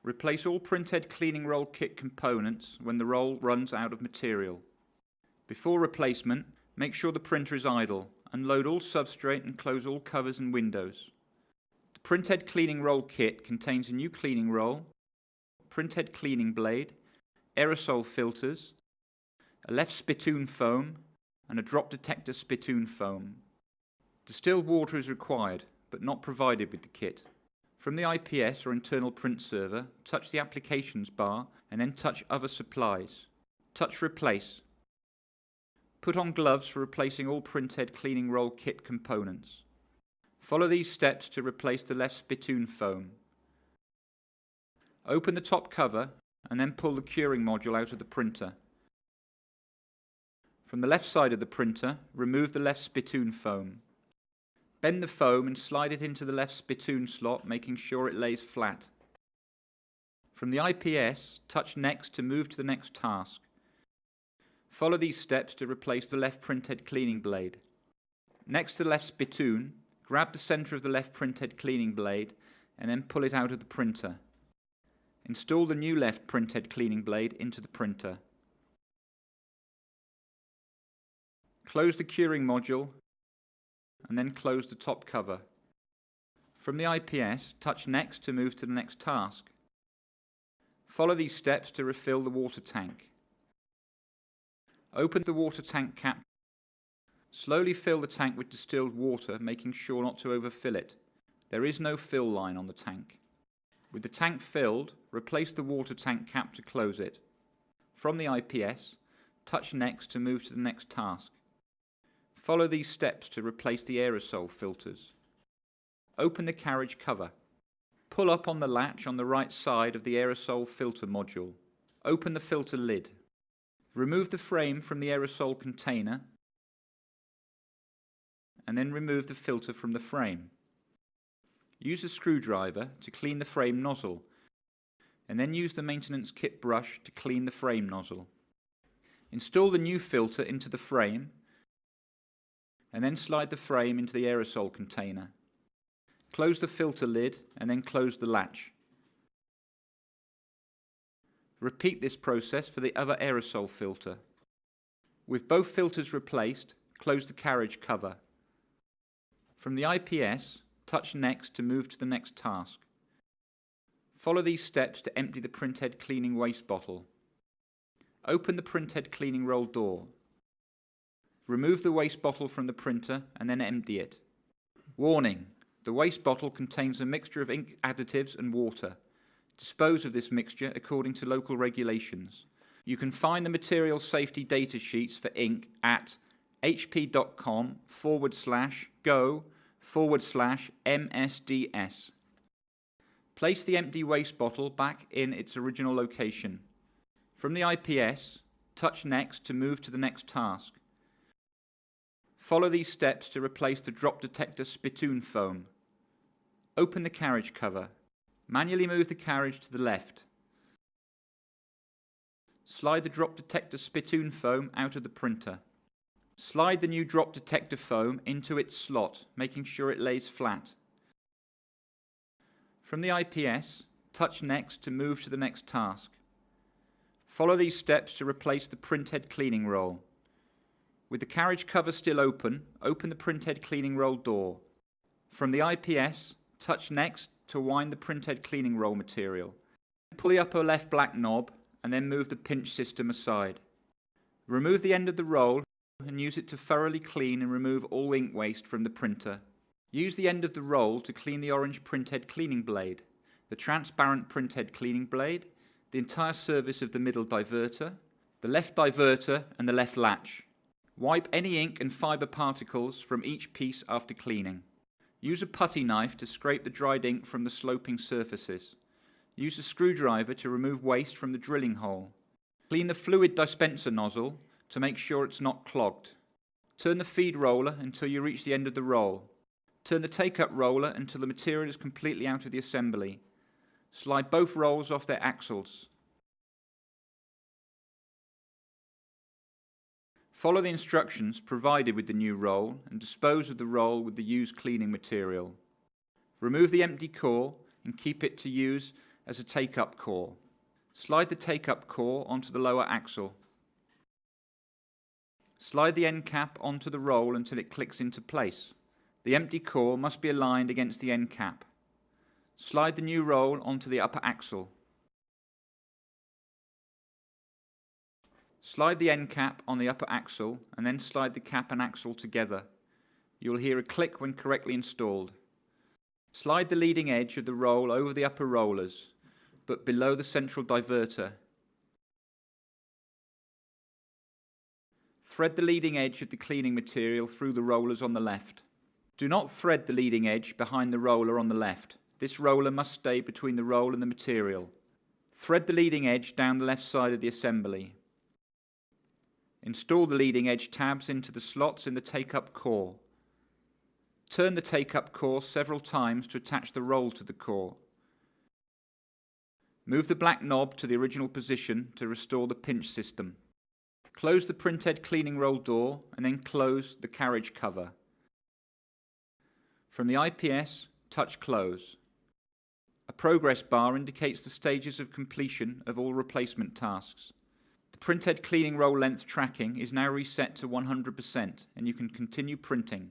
Replace all Printhead cleaning roll kit components when the roll runs out of material. Before replacement, make sure the printer is idle. Unload all substrate and close all covers and windows. The Printhead cleaning roll kit contains a new cleaning roll, Printhead cleaning blade, aerosol filters, a left spittoon foam, and a drop detector spittoon foam. Distilled water is required, but not provided with the kit. From the IPS or internal print server, touch the applications bar and then touch other supplies. Touch replace. Put on gloves for replacing all Printhead cleaning roll kit components. Follow these steps to replace the left spittoon foam. Open the top cover and then pull the curing module out of the printer. From the left side of the printer, remove the left spittoon foam. Bend the foam and slide it into the left spittoon slot, making sure it lays flat. From the IPS, touch next to move to the next task. Follow these steps to replace the left printhead cleaning blade. Next to the left spittoon, grab the center of the left printhead cleaning blade and then pull it out of the printer. Install the new left printhead cleaning blade into the printer. Close the curing module and then close the top cover. From the IPS, touch next to move to the next task. Follow these steps to refill the water tank. Open the water tank cap. Slowly fill the tank with distilled water, making sure not to overfill it. There is no fill line on the tank. With the tank filled, replace the water tank cap to close it. From the IPS, touch next to move to the next task. Follow these steps to replace the aerosol filters. Open the carriage cover. Pull up on the latch on the right side of the aerosol filter module. Open the filter lid. Remove the frame from the aerosol container and then remove the filter from the frame. Use a screwdriver to clean the frame nozzle and then use the maintenance kit brush to clean the frame nozzle. Install the new filter into the frame and then slide the frame into the aerosol container. Close the filter lid and then close the latch. Repeat this process for the other aerosol filter. With both filters replaced, close the carriage cover. From the IPS, touch next to move to the next task. Follow these steps to empty the printhead cleaning waste bottle. Open the printhead cleaning roll door. Remove the waste bottle from the printer and then empty it. Warning: the waste bottle contains a mixture of ink additives and water. Dispose of this mixture according to local regulations. You can find the material safety data sheets for ink at hp.com/go/MSDS. Place the empty waste bottle back in its original location. From the IPS, touch next to move to the next task. Follow these steps to replace the drop detector spittoon foam. Open the carriage cover. Manually move the carriage to the left. Slide the drop detector spittoon foam out of the printer. Slide the new drop detector foam into its slot, making sure it lays flat. From the IPS, touch next to move to the next task. Follow these steps to replace the printhead cleaning roll. With the carriage cover still open, open the printhead cleaning roll door. From the IPS, touch next to wind the printhead cleaning roll material. Pull the upper left black knob and then move the pinch system aside. Remove the end of the roll and use it to thoroughly clean and remove all ink waste from the printer. Use the end of the roll to clean the orange printhead cleaning blade, the transparent printhead cleaning blade, the entire surface of the middle diverter, the left diverter and the left latch. Wipe any ink and fibre particles from each piece after cleaning. Use a putty knife to scrape the dried ink from the sloping surfaces. Use a screwdriver to remove waste from the drilling hole. Clean the fluid dispenser nozzle to make sure it's not clogged. Turn the feed roller until you reach the end of the roll. Turn the take-up roller until the material is completely out of the assembly. Slide both rolls off their axles. Follow the instructions provided with the new roll and dispose of the roll with the used cleaning material. Remove the empty core and keep it to use as a take-up core. Slide the take-up core onto the lower axle. Slide the end cap onto the roll until it clicks into place. The empty core must be aligned against the end cap. Slide the new roll onto the upper axle. Slide the end cap on the upper axle and then slide the cap and axle together. You will hear a click when correctly installed. Slide the leading edge of the roll over the upper rollers, but below the central diverter. Thread the leading edge of the cleaning material through the rollers on the left. Do not thread the leading edge behind the roller on the left. This roller must stay between the roll and the material. Thread the leading edge down the left side of the assembly. Install the leading edge tabs into the slots in the take-up core. Turn the take-up core several times to attach the roll to the core. Move the black knob to the original position to restore the pinch system. Close the printhead cleaning roll door and then close the carriage cover. From the IPS, touch close. A progress bar indicates the stages of completion of all replacement tasks. The printhead cleaning roll length tracking is now reset to 100% and you can continue printing.